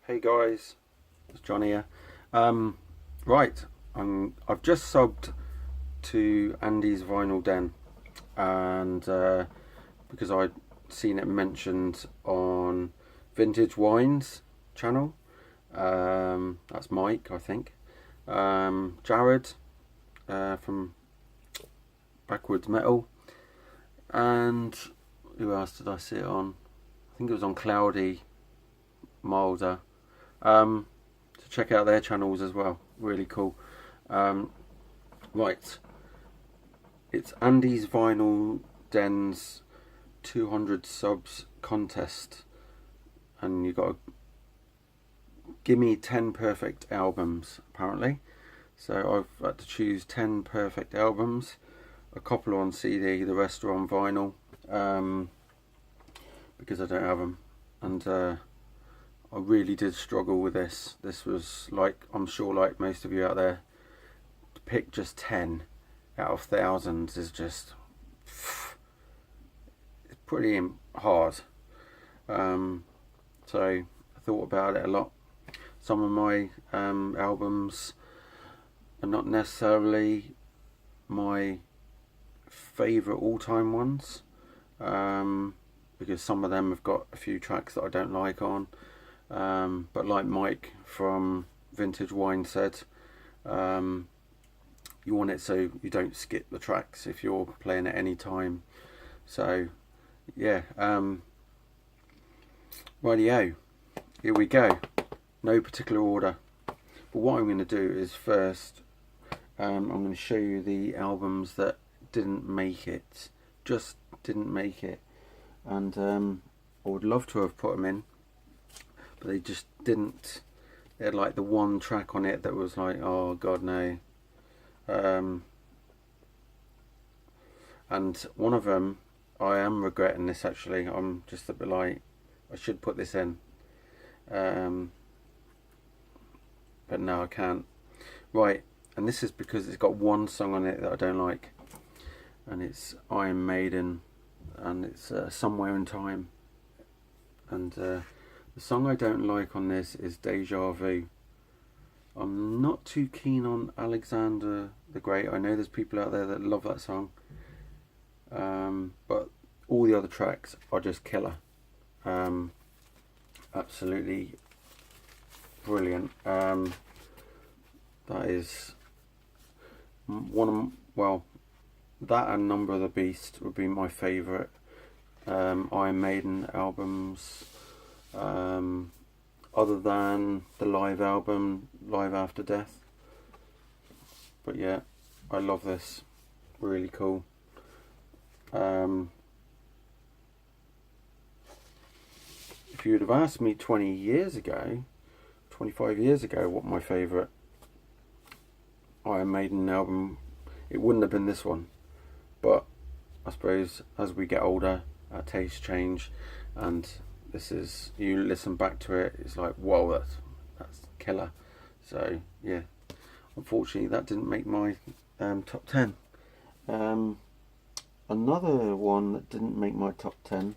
Hey guys, it's John here. Right, I've just subbed to Andy's Vinyl Den, and because I'd seen it mentioned on Vintage Wines channel, that's Mike, I think. Jared from Backwards Metal, and who else did I see it on? I think it was on Cloudy Milder. So check out their channels as well. Really cool. Right, it's Andy's Vinyl Den's 200 subs contest, and you got to give me 10 perfect albums apparently. So I've had to choose 10 perfect albums. A couple are on CD, the rest are on vinyl, because I don't have them, and I really did struggle with this. This was, like, I'm sure like most of you out there, to pick just 10 out of thousands is just, it's pretty hard. So I thought about it a lot. Some of my albums are not necessarily my favourite all-time ones, because some of them have got a few tracks that I don't like on. But like Mike from Vintage Wine said, you want it so you don't skip the tracks if you're playing at any time. So yeah, rightio, here we go. No particular order, but what I'm going to do is first I'm going to show you the albums that didn't make it, just didn't make it, and I would love to have put them in, but they just didn't. They had like the one track on it that was like, oh god no. And one of them, I am regretting this actually. I'm just a bit like, I should put this in, but no, I can't. Right, and this is because it's got one song on it that I don't like, and it's Iron Maiden, and it's Somewhere in Time, and the song I don't like on this is Deja Vu. I'm not too keen on Alexander the Great. I know there's people out there that love that song, but all the other tracks are just killer. Absolutely brilliant. That is one of, well, that and Number of the Beast would be my favourite Iron Maiden albums, other than the live album, Live After Death. But yeah, I love this. Really cool. If you would have asked me 20 years ago, 25 years ago, what my favourite Iron Maiden album, it wouldn't have been this one. But I suppose as we get older, our tastes change, and this is, you listen back to it, it's like, whoa, that's killer. So yeah, unfortunately that didn't make my top 10. Another one that didn't make my top 10,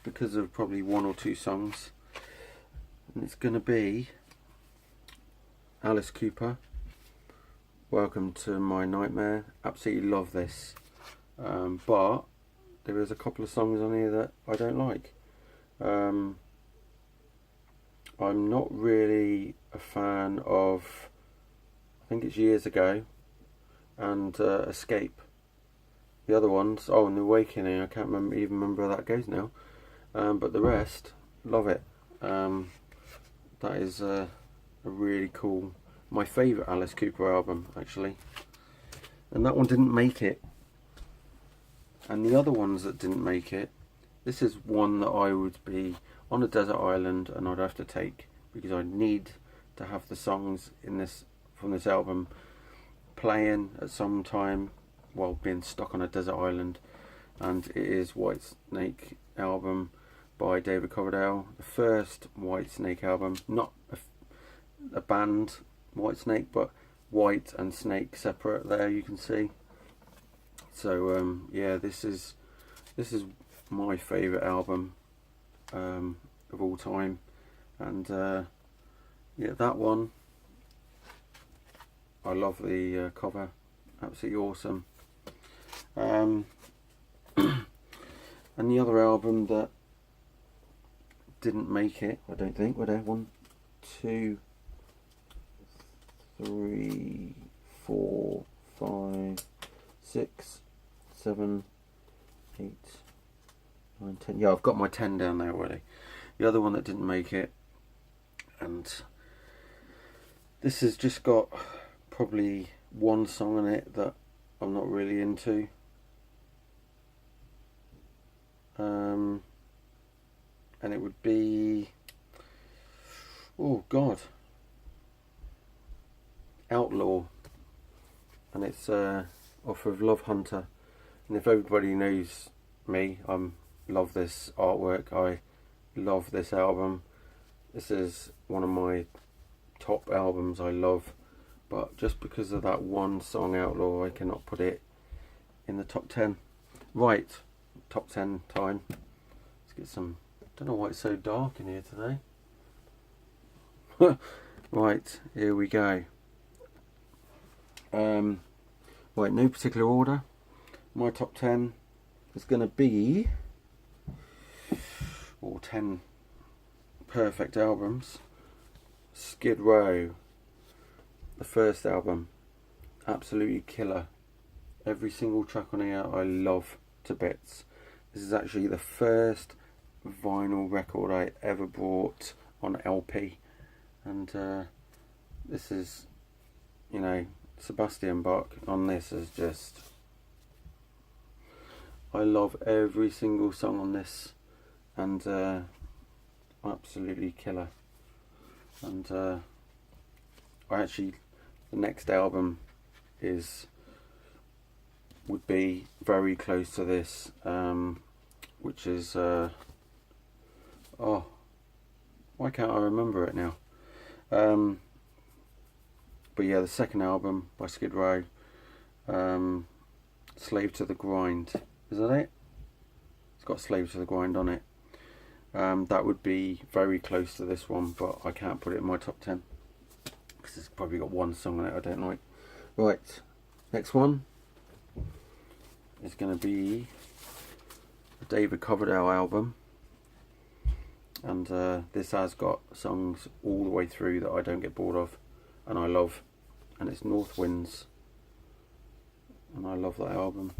because of probably one or two songs, and it's going to be Alice Cooper, Welcome to My Nightmare. Absolutely love this, but there is a couple of songs on here that I don't like. I'm not really a fan of, I think it's Years Ago and Escape. The other ones, oh, and The Awakening, I can't even remember how that goes now, but the rest, love it. That is a really cool, my favourite Alice Cooper album actually, and that one didn't make it. And the other ones that didn't make it, this is one that I would be on a desert island and I'd have to take, because I need to have the songs in this, from this album, playing at some time while being stuck on a desert island, and it is Whitesnake album by David Coverdale, the first Whitesnake album, not a band Whitesnake, but White and Snake separate there, you can see. So yeah, this is my favourite album of all time. And yeah, that one, I love the cover, absolutely awesome. And the other album that didn't make it, I don't think, were there 1, 2, 3, 4, 5, 6, 7, 8, 9, 10. Yeah, I've got my 10 down there already. The other one that didn't make it, and this has just got probably one song in it that I'm not really into. And it would be, oh God, Outlaw, and it's off of Love Hunter. And if everybody knows me, I love this artwork, I love this album. This is one of my top albums I love, but just because of that one song, Outlaw, I cannot put it in the top 10. Right, top 10 time. Let's get some, don't know why it's so dark in here today. Right, here we go. Right, no particular order. My top 10 is going to be, or 10 perfect albums. Skid Row, the first album, absolutely killer. Every single track on here I love to bits. This is actually the first vinyl record I ever bought on LP, and this is, you know, Sebastian Bach on this is just, I love every single song on this, and absolutely killer. And I actually, the next album would be very close to this, which is oh, why can't I remember it now? But yeah, the second album by Skid Row, Slave to the Grind, is that it? It's got Slave to the Grind on it. That would be very close to this one, but I can't put it in my top 10 because it's probably got one song on it I don't like. Right, next one is going to be a David Coverdale album, and this has got songs all the way through that I don't get bored of and I love, and it's North Winds, and I love that album,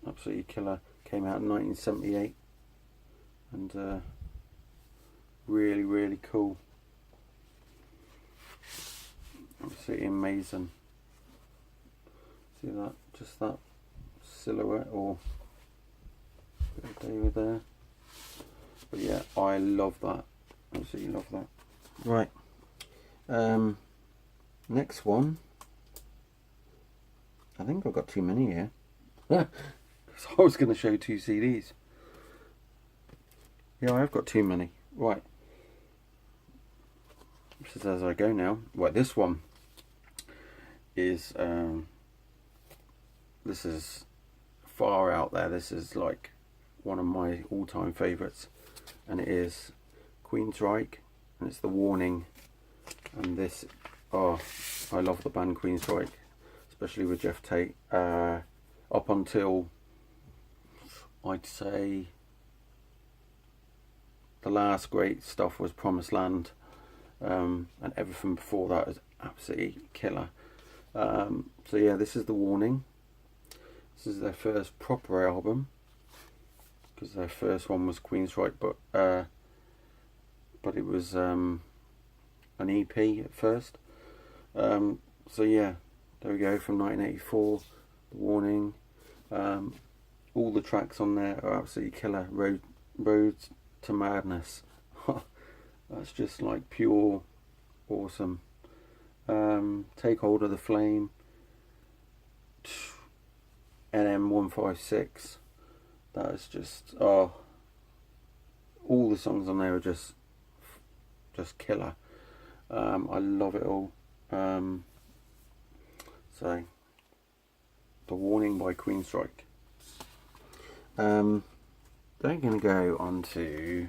absolutely killer. Came out in 1978, and really, really cool, absolutely amazing. See that, just that silhouette or David there, but yeah, I love that, absolutely love that. Right, next one, I think I've got too many here. So I was going to show 2 CDs. Yeah, I have got too many. Right, this is as I go now. Right, this one is this is far out there. This is like one of my all-time favourites, and it is Queensryche, and it's The Warning. And this, oh, I love the band Queensryche, especially with Jeff Tate. Up until, I'd say, the last great stuff was Promised Land, and everything before that is absolutely killer. So yeah, this is The Warning. This is their first proper album, because their first one was Queensryche, but it was an EP at first. So yeah, there we go, from 1984, The Warning. All the tracks on there are absolutely killer. Roads to Madness, that's just like pure awesome. Take Hold of the Flame, NM156, that is just, oh, all the songs on there are just killer. I love it all. So The Warning by Queensryche. They're going to go on to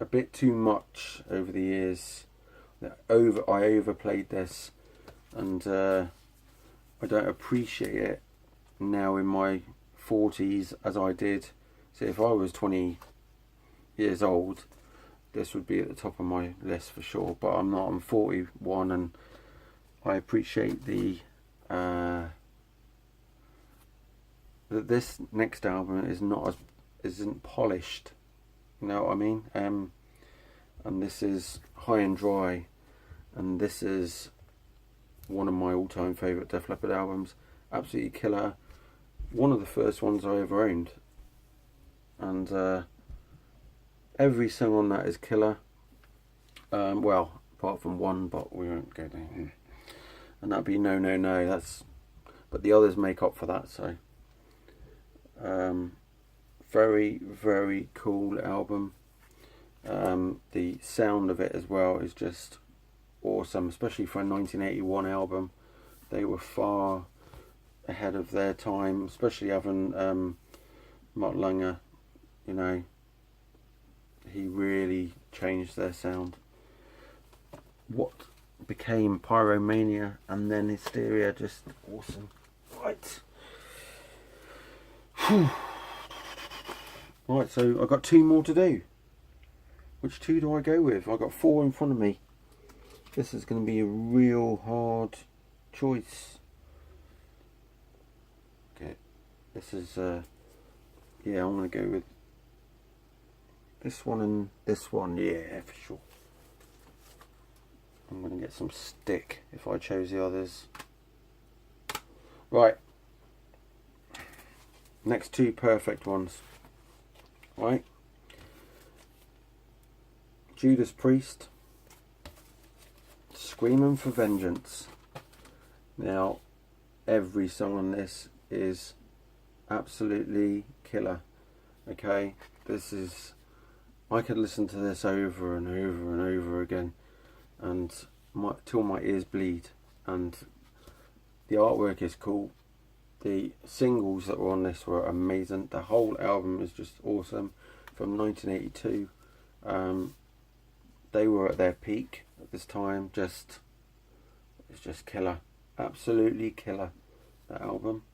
a bit too much over the years. I overplayed this, and I don't appreciate it now in my 40s as I did. So if I was 20 years old, this would be at the top of my list for sure, but I'm not. I'm 41, and I appreciate the that this next album isn't polished, you know what I mean? And this is High and Dry, and this is one of my all-time favourite Def Leppard albums. Absolutely killer. One of the first ones I ever owned, and every song on that is killer. Well, apart from one, but we won't go there. And that'd be No No No. But the others make up for that. So, very very cool album. The sound of it as well is just awesome, especially for a 1981 album. They were far ahead of their time, especially having Mutt Lange. You know, he really changed their sound. What became Pyromania and then Hysteria, just awesome. Right. Right, so I've got 2 more to do. Which 2 do I go with? I've got 4 in front of me. This is going to be a real hard choice. Okay, this is yeah, I'm going to go with this one and this one, yeah, for sure. I'm going to get some stick if I chose the others. Right. Next 2 perfect ones. Right. Judas Priest, Screaming for Vengeance. Now, every song on this is absolutely killer. Okay, this is, I could listen to this over and over and over again, and till my ears bleed. And the artwork is cool. The singles that were on this were amazing. The whole album is just awesome. From 1982, they were at their peak at this time. It's just killer, absolutely killer, that album.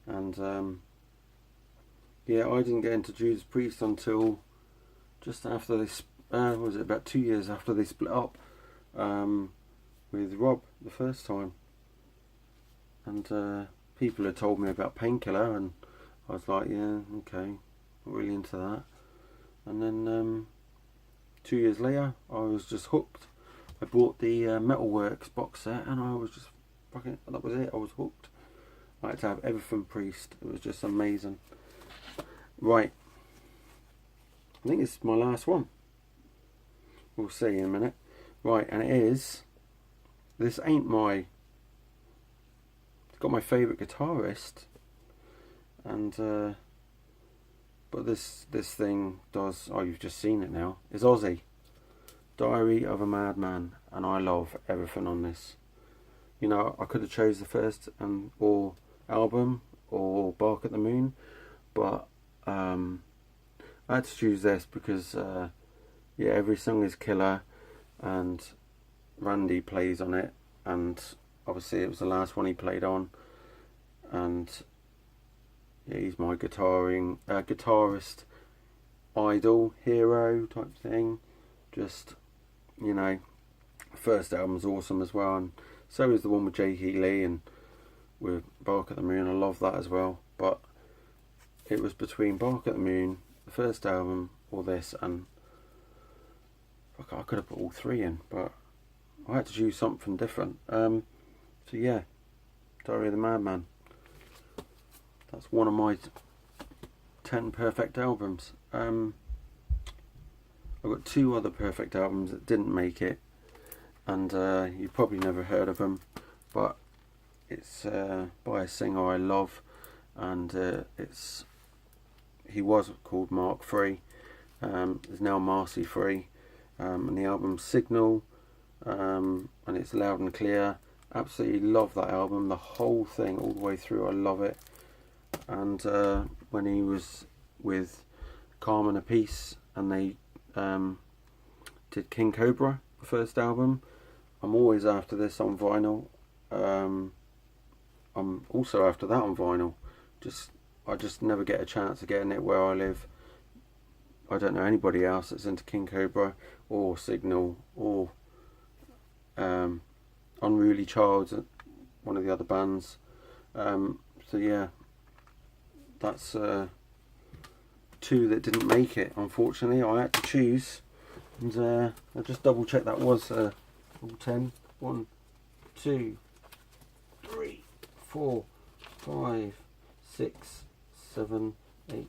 And yeah, I didn't get into Judas Priest until just after this. Was it about 2 years after they split up with Rob the first time? And people had told me about Painkiller, and I was like, yeah, okay, not really into that. And then 2 years later, I was just hooked. I bought the Metalworks box set, and I was just fucking, that was it, I was hooked. I had to have everything Priest. It was just amazing. Right, I think this is my last one. We'll see in a minute. Right, and it is, this ain't my, it's got my favourite guitarist, and but this thing does, oh, you've just seen it now, is Ozzy, Diary of a Madman, and I love everything on this. You know, I could have chose the first or album or Bark at the Moon, but I had to choose this because yeah, every song is killer, and Randy plays on it, and obviously it was the last one he played on, and yeah, he's my guitarist idol, hero type thing. Just, you know, first album's awesome as well, and so is the one with Jay Healy and with Bark at the Moon. I love that as well, but it was between Bark at the Moon, the first album, or this, and I could have put all 3 in, but I had to choose something different. So yeah, Diary of the Madman. That's one of my 10 perfect albums. I've got 2 other perfect albums that didn't make it, and you probably never heard of them, but it's by a singer I love, and he was called Mark Free, is now Marcy Free, and the album's Signal, and it's loud and clear. Absolutely love that album, the whole thing, all the way through. I love it. And when he was with Carmen Apiece, and they did King Cobra, the first album. I'm always after this on vinyl. I'm also after that on vinyl. I just never get a chance of getting it where I live. I don't know anybody else that's into King Cobra or Signal or Unruly Child, one of the other bands. So yeah, that's two that didn't make it, unfortunately. I had to choose, and I just double checked that was all 10. 1, 2, 3, 4, 5, 6, 7, 8,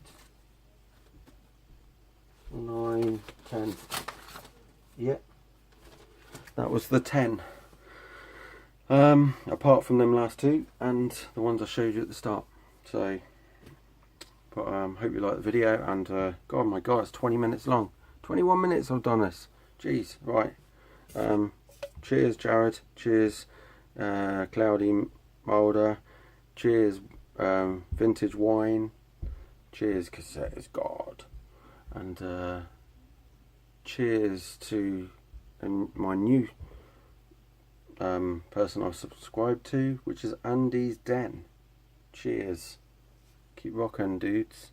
9, 10. Yep, that was the 10. Apart from them last two and the ones I showed you at the start. So, but hope you like the video, and God, my God, it's 20 minutes long. 21 minutes I've done this. Jeez, right. Cheers, Jared. Cheers, Cloudy Mulder. Cheers, Vintage Wine. Cheers, Cassette is God. And cheers to my new person I've subscribed to, which is Andy's Den. Cheers. Keep rocking, dudes.